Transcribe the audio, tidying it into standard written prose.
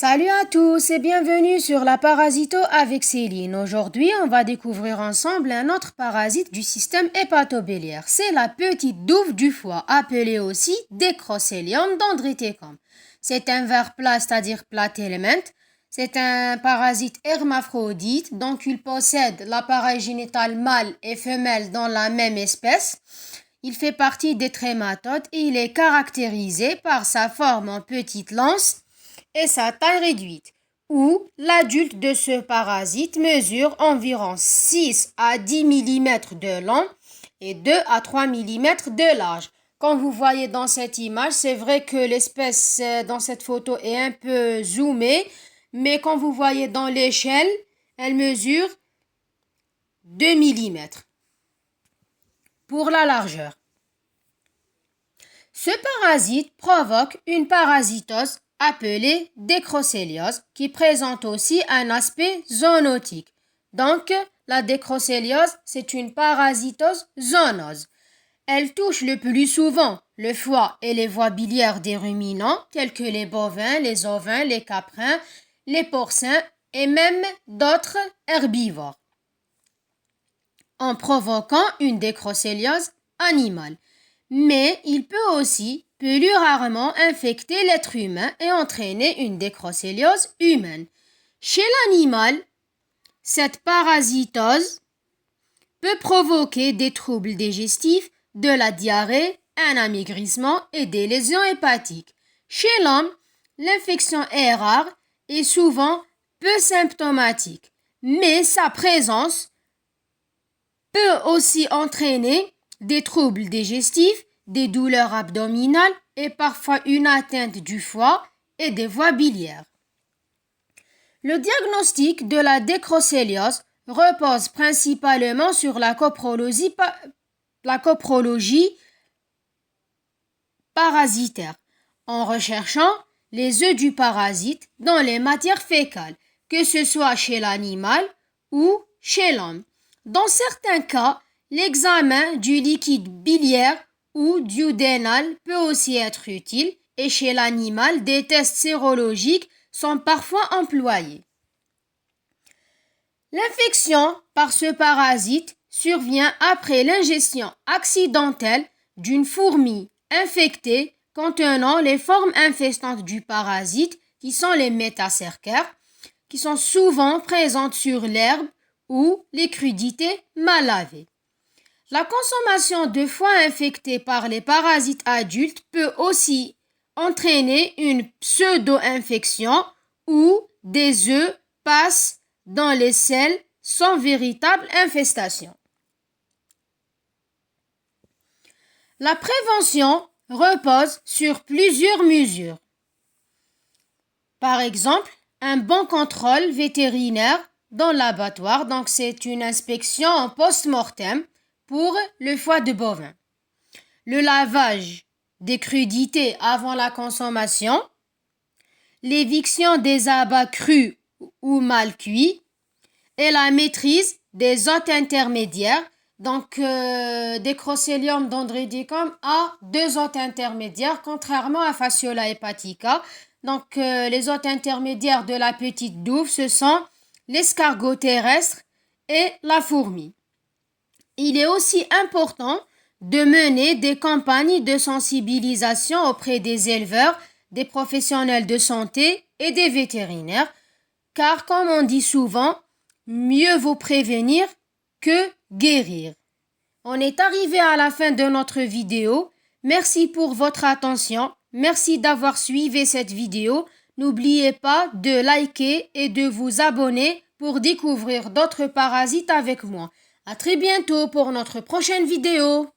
Salut à tous et bienvenue sur la Parasito avec Céline. Aujourd'hui, on va découvrir ensemble un autre parasite du système hépatobiliaire. C'est la petite douve du foie, appelée aussi Décrocélium dendriticum. C'est un ver plat, c'est-à-dire platelement. C'est un parasite hermaphrodite, donc il possède l'appareil génital mâle et femelle dans la même espèce. Il fait partie des trématodes et il est caractérisé par sa forme en petite lance et sa taille réduite, où l'adulte de ce parasite mesure environ 6 à 10 mm de long et 2 à 3 mm de large. Comme vous voyez dans cette image, c'est vrai que l'espèce dans cette photo est un peu zoomée, mais quand vous voyez dans l'échelle, elle mesure 2 mm pour la largeur. Ce parasite provoque une parasitose appelée décrocéliose qui présente aussi un aspect zoonotique. Donc, la décrocéliose, c'est une parasitose zoonose. Elle touche le plus souvent le foie et les voies biliaires des ruminants tels que les bovins, les ovins, les caprins, les porcins et même d'autres herbivores, en provoquant une décrocéliose animale. Mais il peut aussi plus rarement infecter l'être humain et entraîner une décrocéliose humaine. Chez l'animal, cette parasitose peut provoquer des troubles digestifs, de la diarrhée, un amaigrissement et des lésions hépatiques. Chez l'homme, l'infection est rare et souvent peu symptomatique, mais sa présence peut aussi entraîner des troubles digestifs, des douleurs abdominales et parfois une atteinte du foie et des voies biliaires. Le diagnostic de la décrocéliose repose principalement sur la coprologie parasitaire, en recherchant les œufs du parasite dans les matières fécales, que ce soit chez l'animal ou chez l'homme. Dans certains cas, l'examen du liquide biliaire ou duodénal peut aussi être utile et chez l'animal, des tests sérologiques sont parfois employés. L'infection par ce parasite survient après l'ingestion accidentelle d'une fourmi infectée contenant les formes infestantes du parasite qui sont les métacercaires, qui sont souvent présentes sur l'herbe ou les crudités mal lavées. La consommation de foie infecté par les parasites adultes peut aussi entraîner une pseudo-infection où des œufs passent dans les selles sans véritable infestation. La prévention repose sur plusieurs mesures. Par exemple, un bon contrôle vétérinaire dans l'abattoir, donc c'est une inspection en post-mortem pour le foie de bovin. Le lavage des crudités avant la consommation, l'éviction des abats crus ou mal cuits et la maîtrise des hôtes intermédiaires. Donc, Décrocélium dendriticum a 2 hôtes intermédiaires, contrairement à Fasciola hepatica. Donc, les hôtes intermédiaires de la petite douve, ce sont l'escargot terrestre et la fourmi. Il est aussi important de mener des campagnes de sensibilisation auprès des éleveurs, des professionnels de santé et des vétérinaires, car comme on dit souvent, mieux vaut prévenir que guérir. On est arrivé à la fin de notre vidéo. Merci pour votre attention. Merci d'avoir suivi cette vidéo. N'oubliez pas de liker et de vous abonner pour découvrir d'autres parasites avec moi. À très bientôt pour notre prochaine vidéo.